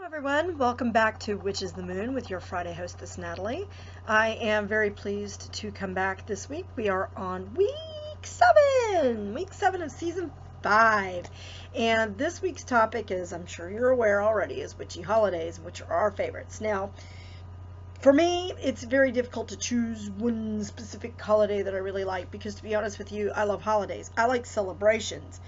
Everyone, welcome back to Which is the Moon with your Friday hostess Natalie. I am very pleased to come back this week. We are on week 7 of season 5, and this week's topic, as I'm sure you're aware already, is witchy holidays, which are our favorites. Now, for me, it's very difficult to choose one specific holiday that I really like because, to be honest with you, I love holidays. I like celebrations.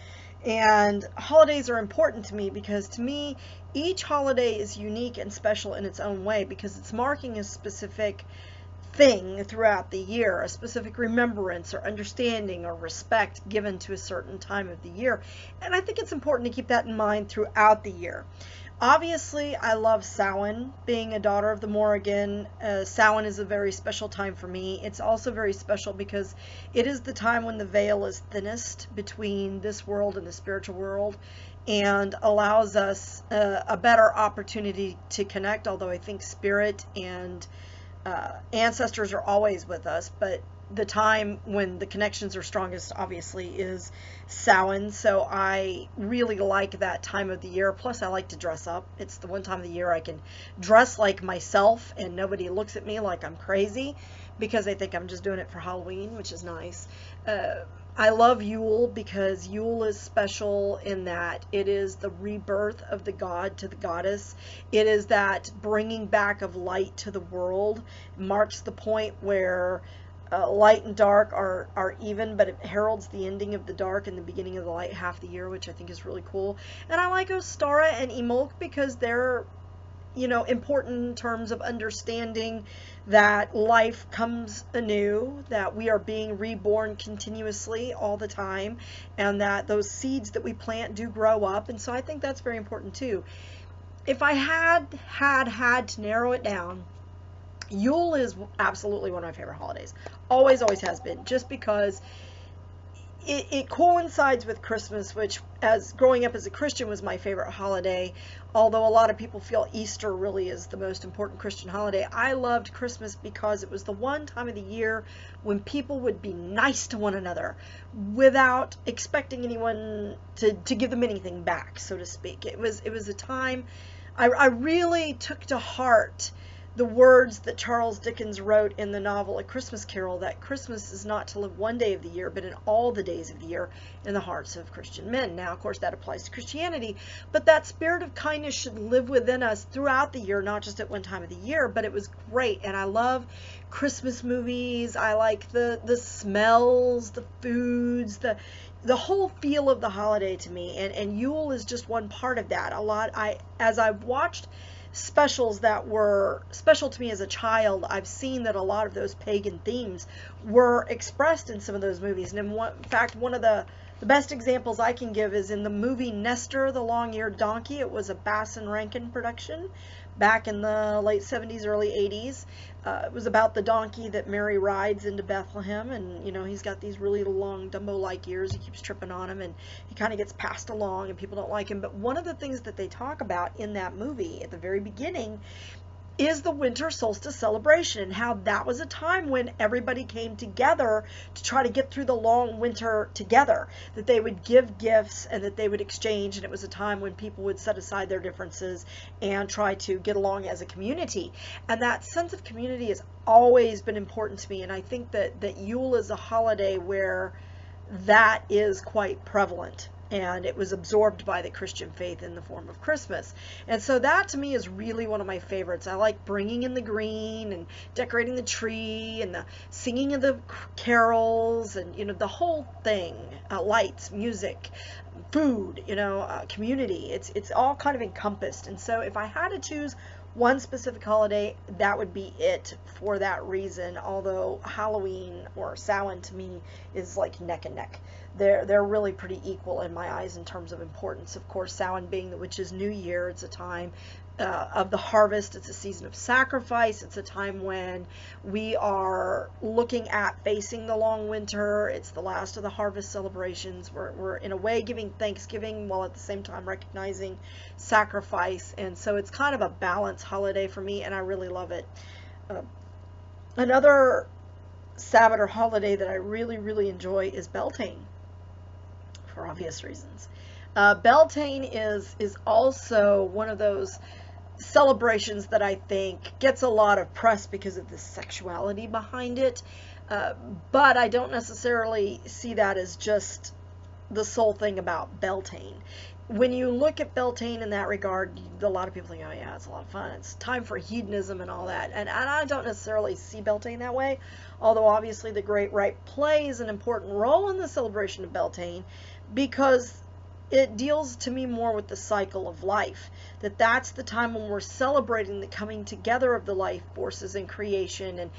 And holidays are important to me because, to me, each holiday is unique and special in its own way because it's marking a specific thing throughout the year, a specific remembrance or understanding or respect given to a certain time of the year. And I think it's important to keep that in mind throughout the year. Obviously, I love Samhain. Being a daughter of the Morrigan, Samhain is a very special time for me. It's also very special because it is the time when the veil is thinnest between this world and the spiritual world, and allows us a better opportunity to connect, although I think spirit and ancestors are always with us, but the time when the connections are strongest obviously is Samhain. So I really like that time of the year. Plus I like to dress up. It's the one time of the year I can dress like myself and nobody looks at me like I'm crazy because they think I'm just doing it for Halloween, which is nice. I love Yule because Yule is special in that it is the rebirth of the god to the goddess. It is that bringing back of light to the world. It marks the point where light and dark are even, but it heralds the ending of the dark and the beginning of the light half the year, which I think is really cool. And I like Ostara and Imbolc because they're, important in terms of understanding that life comes anew, that we are being reborn continuously all the time, and that those seeds that we plant do grow up. And so I think that's very important too. If I had to narrow it down, Yule is absolutely one of my favorite holidays. Always has been, just because it coincides with Christmas, which, as growing up as a Christian, was my favorite holiday. Although a lot of people feel Easter really is the most important Christian holiday, I loved Christmas because it was the one time of the year when people would be nice to one another without expecting anyone to give them anything back, so to speak. It was a time I really took to heart the words that Charles Dickens wrote in the novel A Christmas Carol, that Christmas is not to live one day of the year, but in all the days of the year in the hearts of Christian men. Now, of course, that applies to Christianity, but that spirit of kindness should live within us throughout the year, not just at one time of the year. But it was great, and I love Christmas movies. I like the smells, the foods, the whole feel of the holiday to me, and Yule is just one part of that. As I've watched specials that were special to me as a child, I've seen that a lot of those pagan themes were expressed in some of those movies. And in fact, one of the best examples I can give is in the movie Nestor, the Long-Eared Donkey. It was a Bass and Rankin production back in the late 70s, early 80s. It was about the donkey that Mary rides into Bethlehem, and he's got these really long Dumbo-like ears. He keeps tripping on him, and he kind of gets passed along, and people don't like him. But one of the things that they talk about in that movie at the very beginning is the winter solstice celebration, and how that was a time when everybody came together to try to get through the long winter together, that they would give gifts and that they would exchange, and it was a time when people would set aside their differences and try to get along as a community. And that sense of community has always been important to me, and I think that Yule is a holiday where that is quite prevalent, and it was absorbed by the Christian faith in the form of Christmas. And so that to me is really one of my favorites. I like bringing in the green and decorating the tree and the singing of the carols and the whole thing, lights, music, food, community. It's all kind of encompassed. And so if I had to choose one specific holiday, that would be it for that reason. Although Halloween or Samhain to me is like neck and neck. They're really pretty equal in my eyes in terms of importance. Of course, Samhain being the witch's new year, it's a time of the harvest. It's a season of sacrifice. It's a time when we are looking at facing the long winter. It's the last of the harvest celebrations. We're in a way giving thanksgiving while at the same time recognizing sacrifice. And so it's kind of a balanced holiday for me, and I really love it. Another Sabbath or holiday that I really enjoy is Beltane, for obvious reasons. Beltane is also one of those celebrations that I think gets a lot of press because of the sexuality behind it. But I don't necessarily see that as just the sole thing about Beltane. When you look at Beltane in that regard, a lot of people think, oh yeah, it's a lot of fun. It's time for hedonism and all that. And I don't necessarily see Beltane that way, although obviously the Great Rite plays an important role in the celebration of Beltane, because it deals to me more with the cycle of life. That's the time when we're celebrating the coming together of the life forces in creation, and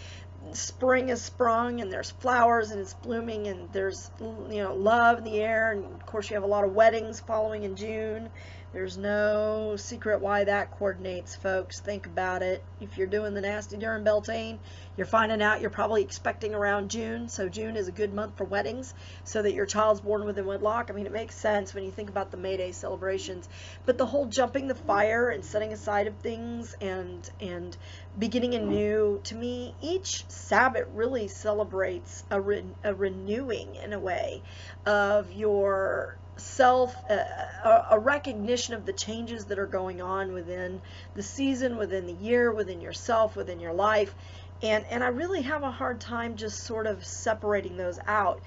spring is sprung, and there's flowers, and it's blooming, and there's, love in the air, and of course you have a lot of weddings following in June. There's no secret why that coordinates, folks. Think about it. If you're doing the nasty during Beltane, you're finding out you're probably expecting around June, so June is a good month for weddings, so that your child's born within wedlock. I mean, it makes sense when you think about the May Day celebrations, but the whole jumping the fire and setting aside of things and beginning anew, to me, each Sabbath really celebrates a renewing, in a way, of your self, a recognition of the changes that are going on within the season, within the year, within yourself, within your life. And I really have a hard time just sort of separating those out.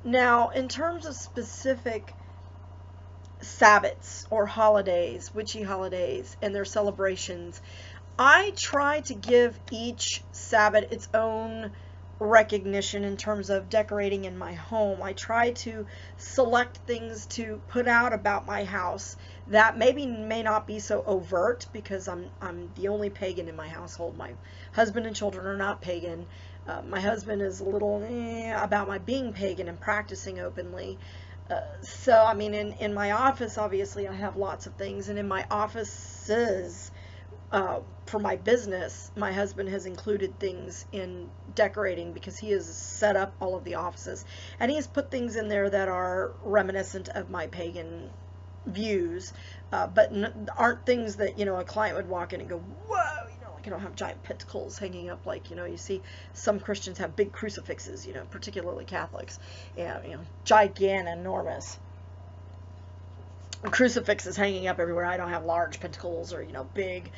Now, in terms of specific Sabbats or holidays, witchy holidays, and their celebrations, I try to give each Sabbath its own recognition in terms of decorating in my home. I try to select things to put out about my house that may not be so overt, because I'm the only pagan in my household. My husband and children are not pagan. My husband is a little about my being pagan and practicing openly. So I mean, in my office, obviously I have lots of things, and in my offices, for my business, my husband has included things in decorating, because he has set up all of the offices, and he has put things in there that are reminiscent of my pagan views, but aren't things that, a client would walk in and go, whoa, like, I don't have giant pentacles hanging up like, you see some Christians have big crucifixes, particularly Catholics, gigantic, enormous crucifixes hanging up everywhere. I don't have large pentacles or, big,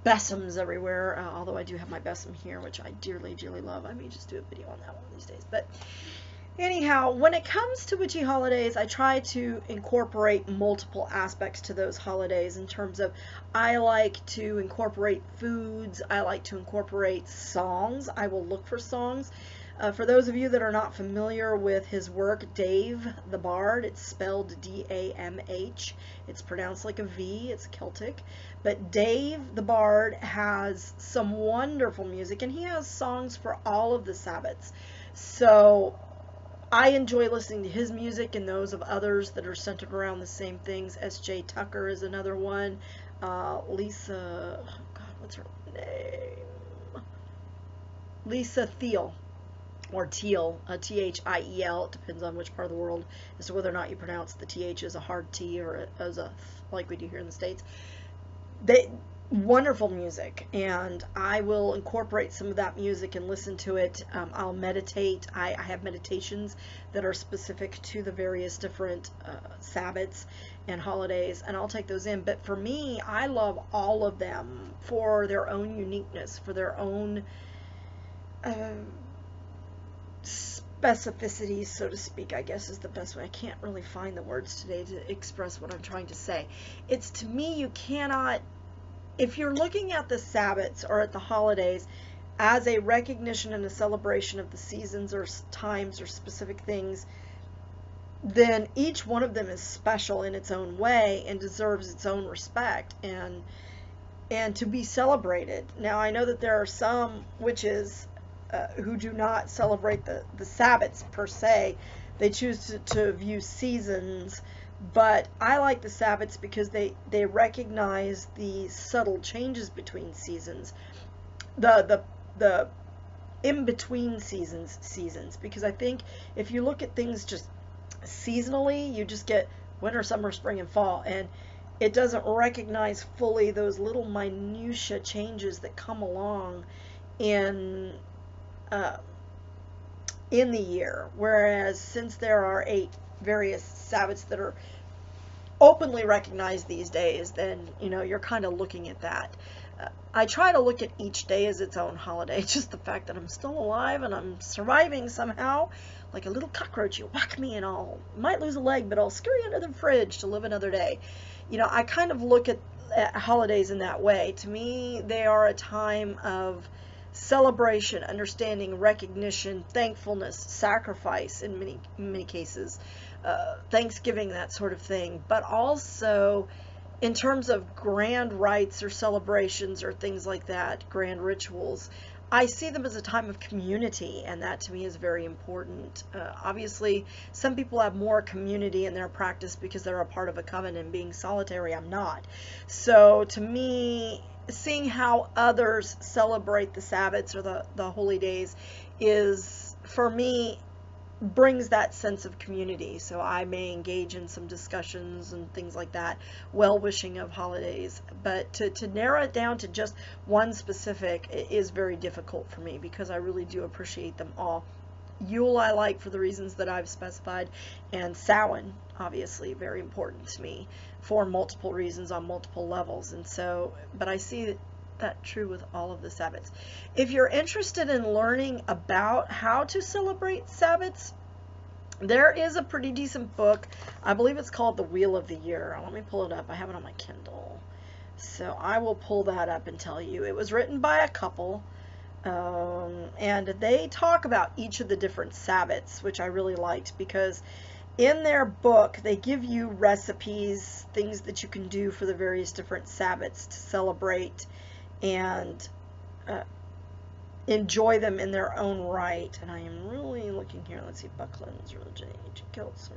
besoms everywhere, although I do have my besom here, which I dearly, dearly love. I may just do a video on that one of these days. But anyhow, when it comes to witchy holidays, I try to incorporate multiple aspects to those holidays, in terms of, I like to incorporate foods, I like to incorporate songs. I will look for songs. For those of you that are not familiar with his work, Dave the Bard, it's spelled D-A-M-H. It's pronounced like a V. It's Celtic. But Dave the Bard has some wonderful music, and he has songs for all of the Sabbats. So I enjoy listening to his music and those of others that are centered around the same things. S.J. Tucker is another one. Lisa, oh God, what's her name? Lisa Thiel. Or Teal, T-H-I-E-L. It depends on which part of the world as to whether or not you pronounce the T-H as a hard T or as a, like we do here in the States. Wonderful music, and I will incorporate some of that music and listen to it. I'll meditate. I have meditations that are specific to the various different Sabbats and holidays, and I'll take those in. But for me, I love all of them for their own uniqueness, for their own specificity, so to speak, I guess is the best way. I can't really find the words today to express what I'm trying to say. It's, to me, you cannot, if you're looking at the Sabbats or at the holidays as a recognition and a celebration of the seasons or times or specific things, then each one of them is special in its own way and deserves its own respect and to be celebrated. Now, I know that there are some witches who do not celebrate the Sabbats per se. They choose to view seasons, but I like the Sabbats because they recognize the subtle changes between seasons, the in-between seasons, because I think if you look at things just seasonally, you just get winter, summer, spring, and fall, and it doesn't recognize fully those little minutia changes that come along in the year. Whereas since there are 8 various Sabbats that are openly recognized these days, then, you're kind of looking at that. I try to look at each day as its own holiday. Just the fact that I'm still alive and I'm surviving somehow, like a little cockroach, you whack me and might lose a leg, but I'll scurry under the fridge to live another day. I kind of look at holidays in that way. To me, they are a time of celebration, understanding, recognition, thankfulness, sacrifice in many cases, Thanksgiving, that sort of thing, but also in terms of grand rites or celebrations or things like that, grand rituals, I see them as a time of community, and that to me is very important. Obviously, some people have more community in their practice because they're a part of a coven, and being solitary, I'm not. So to me, seeing how others celebrate the Sabbats or the holy days is, for me, brings that sense of community. So I may engage in some discussions and things like that, well-wishing of holidays, but to narrow it down to just one specific is very difficult for me, because I really do appreciate them all. Yule I like for the reasons that I've specified, and Samhain, obviously, very important to me for multiple reasons on multiple levels. And so, but I see that true with all of the Sabbats. If you're interested in learning about how to celebrate Sabbats, there is a pretty decent book. I believe it's called The Wheel of the Year. Let me pull it up. I have it on my Kindle, so I will pull that up and tell you. It was written by a couple, and they talk about each of the different Sabbats, which I really liked, because in their book, they give you recipes, things that you can do for the various different Sabbats to celebrate and enjoy them in their own right. And I am really looking here. Let's see, Buckland's Religion, Ancient Celts,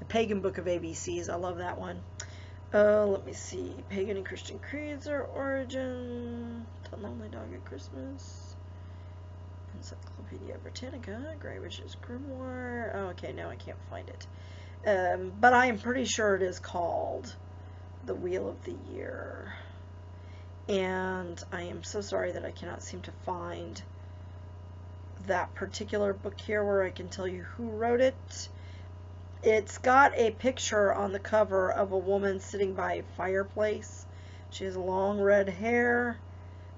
the Pagan Book of ABCs. I love that one. Let me see. Pagan and Christian Creeds, or origin. The Lonely Dog at Christmas. Encyclopedia Britannica. Grey Witch's Grimoire. Oh, okay, no, I can't find it. But I am pretty sure it is called The Wheel of the Year. And I am so sorry that I cannot seem to find that particular book here where I can tell you who wrote it. It's got a picture on the cover of a woman sitting by a fireplace. She has long red hair,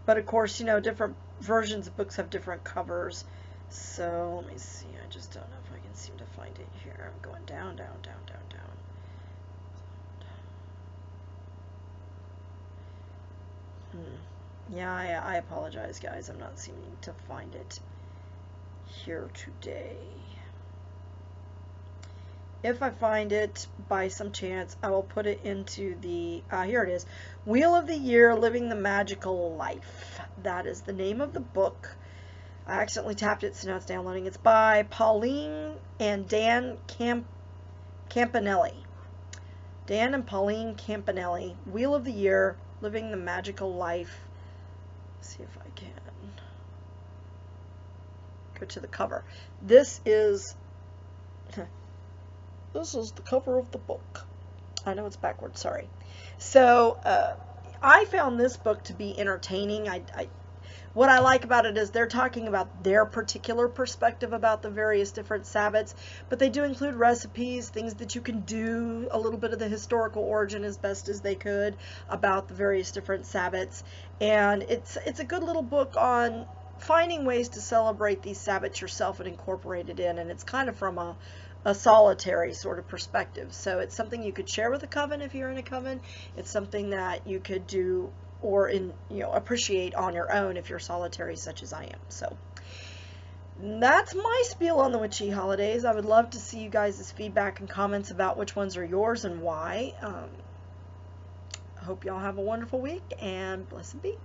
but of course, different versions of books have different covers. So let me see. I just don't know if I can seem to find it here. I'm going down, down, down, down, down. Yeah, I apologize, guys. I'm not seeming to find it here today. If I find it by some chance, I will put it into the, here it is, Wheel of the Year, Living the Magical Life. That is the name of the book. I accidentally tapped it, so now it's downloading. It's by Pauline and Dan Campanelli. Dan and Pauline Campanelli, Wheel of the Year, Living the Magical Life. Let's see if I can go to the cover. This is the cover of the book. I know it's backwards, sorry. So I found this book to be entertaining. What I like about it is they're talking about their particular perspective about the various different Sabbats, but they do include recipes, things that you can do, a little bit of the historical origin as best as they could about the various different Sabbats. And it's a good little book on finding ways to celebrate these Sabbats yourself and incorporate it in, and it's kind of from a solitary sort of perspective. So it's something you could share with a coven if you're in a coven. It's something that you could do or appreciate on your own if you're solitary, such as I am. So that's my spiel on the witchy holidays. I would love to see you guys' feedback and comments about which ones are yours and why. I hope y'all have a wonderful week, and blessed be.